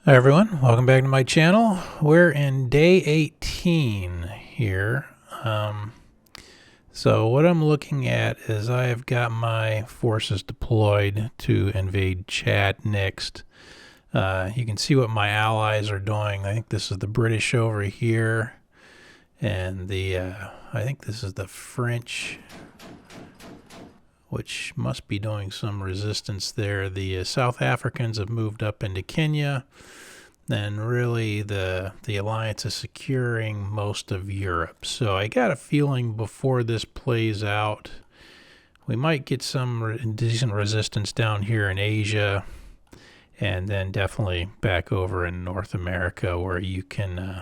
Hi everyone, welcome back to my channel. We're in day 18 here. So what I'm looking at is I have got my forces deployed to invade Chad next. You can see what my allies are doing. I think this is the British over here, and I think this is the French, which must be doing some resistance there. The South Africans have moved up into Kenya. Then really the alliance is securing most of Europe. So I got a feeling before this plays out, we might get some decent resistance down here in Asia, and then definitely back over in North America where you can,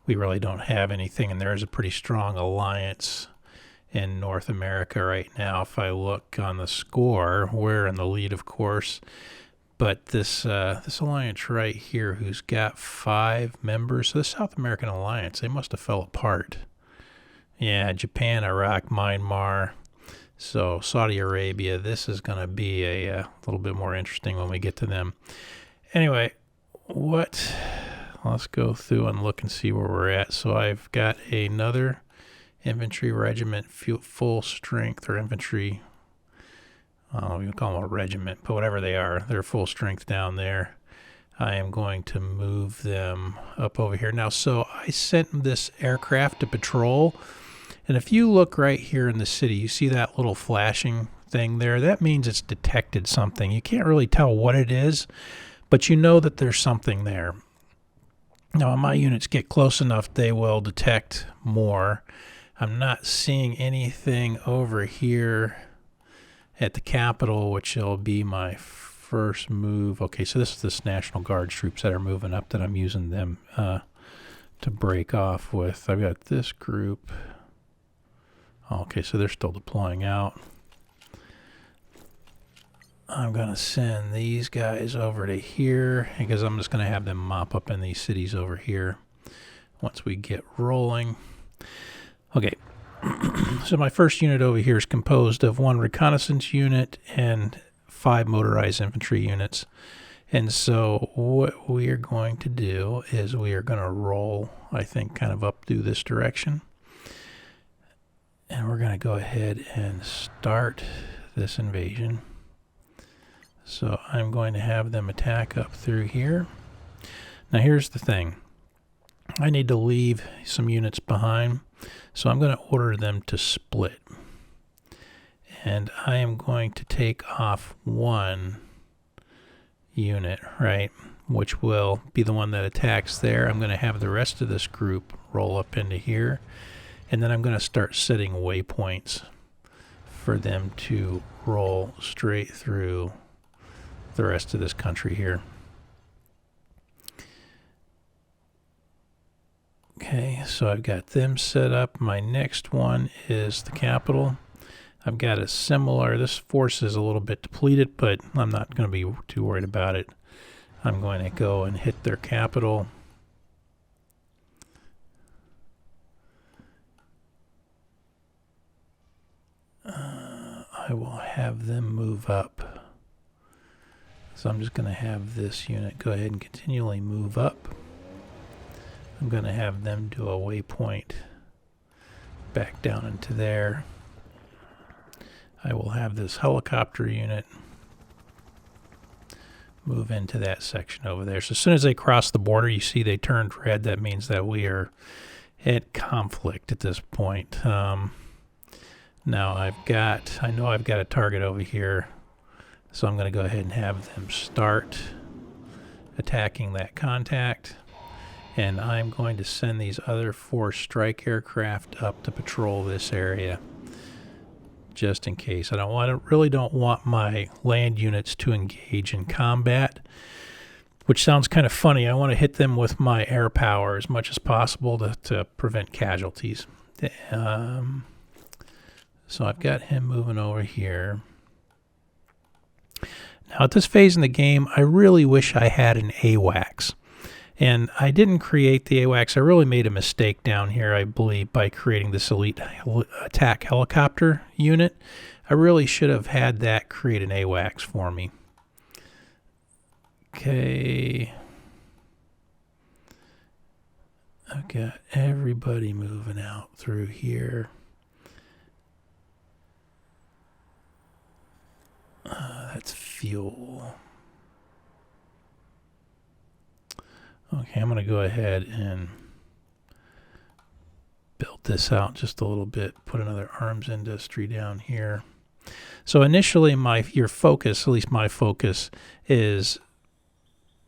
we really don't have anything, and there is a pretty strong alliance in North America right now. If I look on the score, we're in the lead, of course. But this alliance right here, who's got 5 members, so the South American alliance, they must have fell apart. Yeah, Japan, Iraq, Myanmar, so Saudi Arabia. This is going to be a little bit more interesting when we get to them. Anyway, let's go through and look and see where we're at. So I've got another infantry regiment, full strength, or infantry, we can call them a regiment, but whatever they are, they're full strength down there. I am going to move them up over here. Now, so I sent this aircraft to patrol, and if you look right here in the city, you see that little flashing thing there? That means it's detected something. You can't really tell what it is, but you know that there's something there. Now, when my units get close enough, they will detect more. I'm not seeing anything over here at the capital, which will be my first move. Okay, so this is this National Guard troops that are moving up that I'm using them to break off with. I've got this group. Okay, so they're still deploying out. I'm going to send these guys over to here because I'm just going to have them mop up in these cities over here once we get rolling. Okay. So my first unit over here is composed of 1 reconnaissance unit and 5 motorized infantry units. And so what we are going to do is we are going to roll, I think, kind of up through this direction. And we're going to go ahead and start this invasion. So I'm going to have them attack up through here. Now here's the thing. I need to leave some units behind. So I'm going to order them to split. And I am going to take off 1 unit, right, which will be the one that attacks there. I'm going to have the rest of this group roll up into here. And then I'm going to start setting waypoints for them to roll straight through the rest of this country here. Okay, so I've got them set up. My next one is the capital. I've got a similar, this force is a little bit depleted, but I'm not going to be too worried about it. I'm going to go and hit their capital. I will have them move up. So I'm just going to have this unit go ahead and continually move up. I'm going to have them do a waypoint back down into there. I will have this helicopter unit move into that section over there. So as soon as they cross the border, you see they turned red. That means that we are at conflict at this point. Now I know I've got a target over here, so I'm going to go ahead and have them start attacking that contact. And I'm going to send these other 4 strike aircraft up to patrol this area, just in case. Really don't want my land units to engage in combat, which sounds kind of funny. I want to hit them with my air power as much as possible to prevent casualties. So I've got him moving over here. Now at this phase in the game, I really wish I had an AWACS. And I didn't create the AWACS. I really made a mistake down here, I believe, by creating this elite attack helicopter unit. I really should have had that create an AWACS for me. Okay. anybody moving out through here. That's fuel. Okay, I'm going to go ahead and build this out just a little bit. Put another arms industry down here. So initially, your focus, at least my focus, is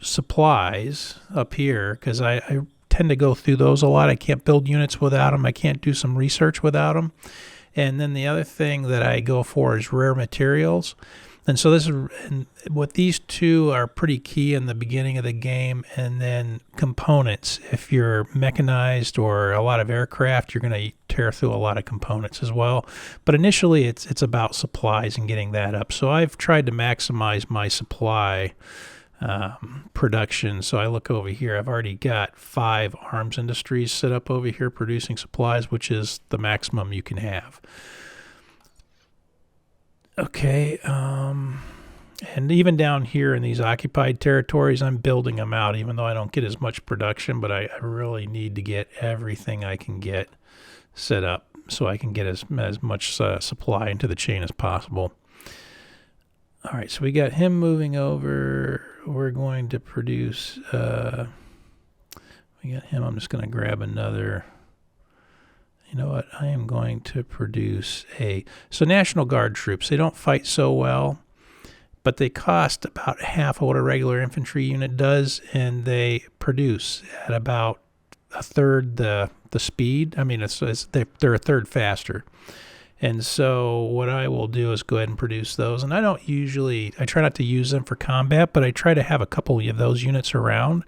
supplies up here, because I tend to go through those a lot. I can't build units without them. I can't do some research without them. And then the other thing that I go for is rare materials. And so what these two are pretty key in the beginning of the game, and then components. If you're mechanized or a lot of aircraft, you're going to tear through a lot of components as well. But initially, it's about supplies and getting that up. So I've tried to maximize my supply production. So I look over here. I've already got 5 arms industries set up over here producing supplies, which is the maximum you can have. Okay, and even down here in these occupied territories, I'm building them out, even though I don't get as much production, but I really need to get everything I can get set up so I can get as much supply into the chain as possible. All right, so we got him moving over. We're going to produce, we got him. I'm just going to grab another. You know what? I am going to produce so National Guard troops, they don't fight so well, but they cost about half of what a regular infantry unit does, and they produce at about a third the speed. I mean, they're a third faster. And so what I will do is go ahead and produce those. And I try not to use them for combat, but I try to have a couple of those units around.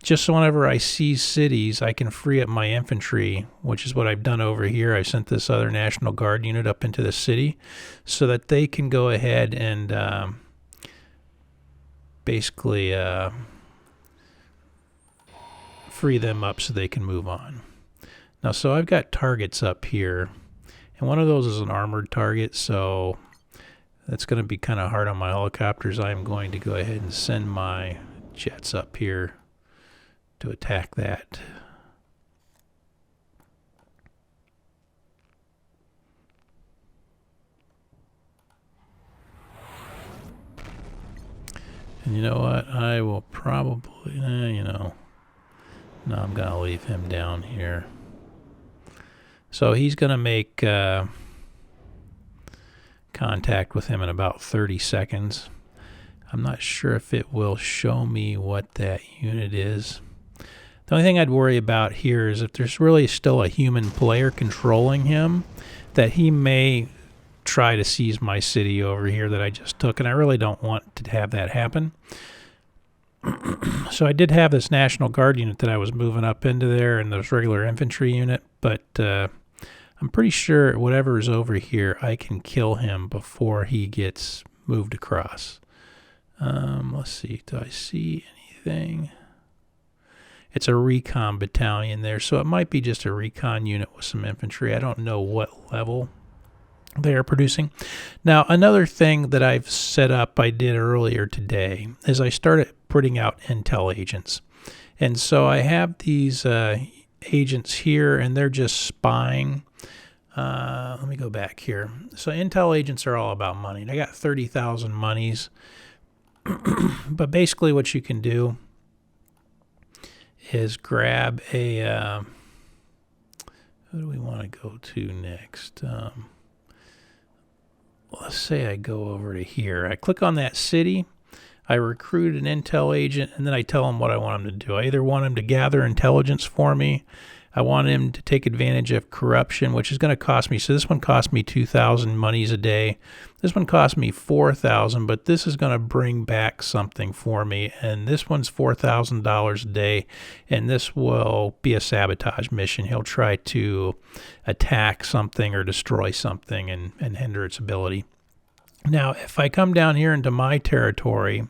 Just so whenever I see cities, I can free up my infantry, which is what I've done over here. I sent this other National Guard unit up into the city so that they can go ahead and basically free them up so they can move on. Now, so I've got targets up here. And one of those is an armored target, so that's going to be kind of hard on my helicopters. I'm going to go ahead and send my jets up here to attack that. And you know what? I will probably, no, I'm going to leave him down here. So he's going to make contact with him in about 30 seconds. I'm not sure if it will show me what that unit is. The only thing I'd worry about here is if there's really still a human player controlling him, that he may try to seize my city over here that I just took, and I really don't want to have that happen. So I did have this National Guard unit that I was moving up into there, and this regular infantry unit, but I'm pretty sure whatever is over here, I can kill him before he gets moved across. Let's see, do I see anything? It's a recon battalion there, so it might be just a recon unit with some infantry. I don't know what level they are producing. Now, another thing that I've set up, I did earlier today, is I started putting out intel agents. And so I have these agents here, and they're just spying. Let me go back here. So intel agents are all about money. And I got 30,000 monies. But basically what you can do is grab a... who do we want to go to next? Let's say I go over to here. I click on that city. I recruit an intel agent, and then I tell him what I want him to do. I either want him to gather intelligence for me. I want him to take advantage of corruption, which is going to cost me. So this one cost me 2,000 monies a day. This one cost me 4,000, but this is going to bring back something for me. And this one's $4,000 a day, and this will be a sabotage mission. He'll try to attack something or destroy something and hinder its ability. Now, if I come down here into my territory,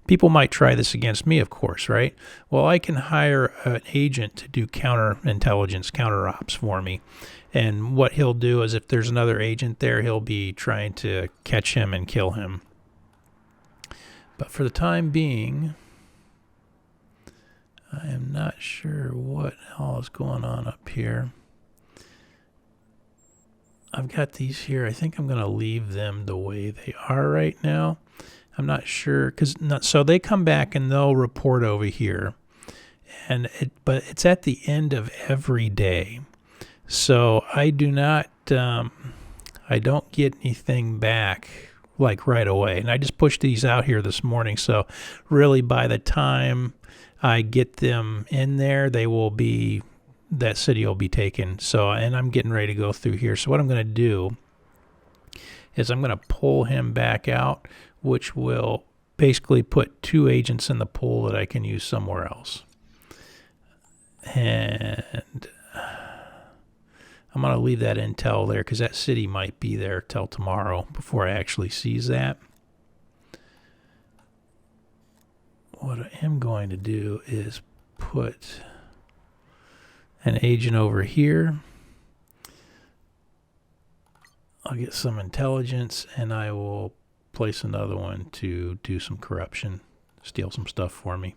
people might try this against me, of course, right? Well, I can hire an agent to do counterintelligence, counter ops for me. And what he'll do is if there's another agent there, he'll be trying to catch him and kill him. But for the time being, I am I'm not sure what all is going on up here. I've got these here. I think I'm going to leave them the way they are right now. I'm not sure, so they come back and they'll report over here, but it's at the end of every day. So I don't get anything back like right away. And I just pushed these out here this morning. So really by the time I get them in there, that city will be taken. So, and I'm getting ready to go through here. So what I'm going to do is I'm going to pull him back out, which will basically put 2 agents in the pool that I can use somewhere else. And I'm going to leave that intel there because that city might be there till tomorrow before I actually seize that. What I am going to do is put an agent over here. I'll get some intelligence and I will place another one to do some corruption, steal some stuff for me.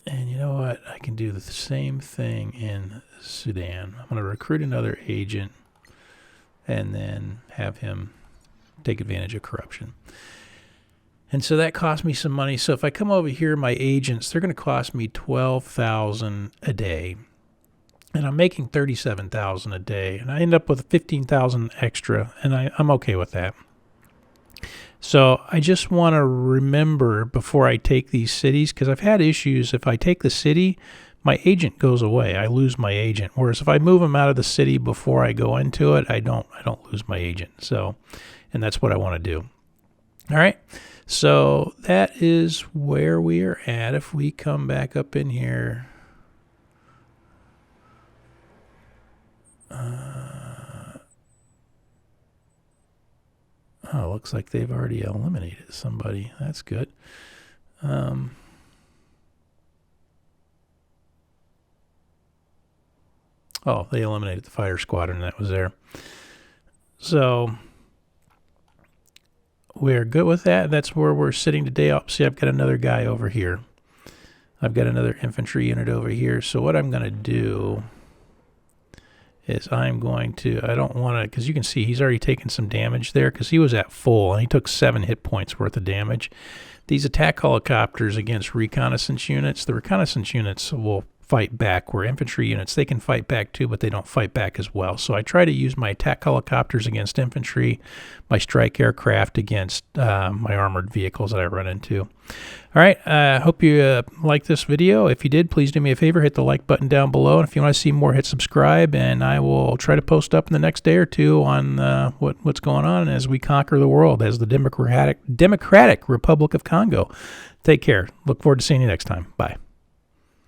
And you know what? I can do the same thing in Sudan. I'm going to recruit another agent and then have him take advantage of corruption. And so that cost me some money. So if I come over here, my agents, they're going to cost me $12,000 a day. And I'm making $37,000 a day. And I end up with $15,000 extra. And I'm okay with that. So I just want to remember before I take these cities, because I've had issues. If I take the city, my agent goes away. I lose my agent. Whereas if I move him out of the city before I go into it, I don't lose my agent. So, and that's what I want to do. All right. So that is where we are at. If we come back up in here, looks like they've already eliminated somebody. That's good. Oh, they eliminated the fighter squadron that was there. So we're good with that. That's where we're sitting today. Oh, see, I've got another guy over here. I've got another infantry unit over here. So what I'm going to do is I don't want to, because you can see he's already taken some damage there because he was at full and he took 7 hit points worth of damage. These attack helicopters against reconnaissance units, the reconnaissance units will fight back, where infantry units, they can fight back too, but they don't fight back as well. So I try to use my attack helicopters against infantry, my strike aircraft against my armored vehicles that I run into. All right, I hope you liked this video. If you did, please do me a favor, hit the like button down below. And if you want to see more, hit subscribe, and I will try to post up in the next day or two on what's going on as we conquer the world as the Democratic Republic of Congo. Take care. Look forward to seeing you next time. Bye.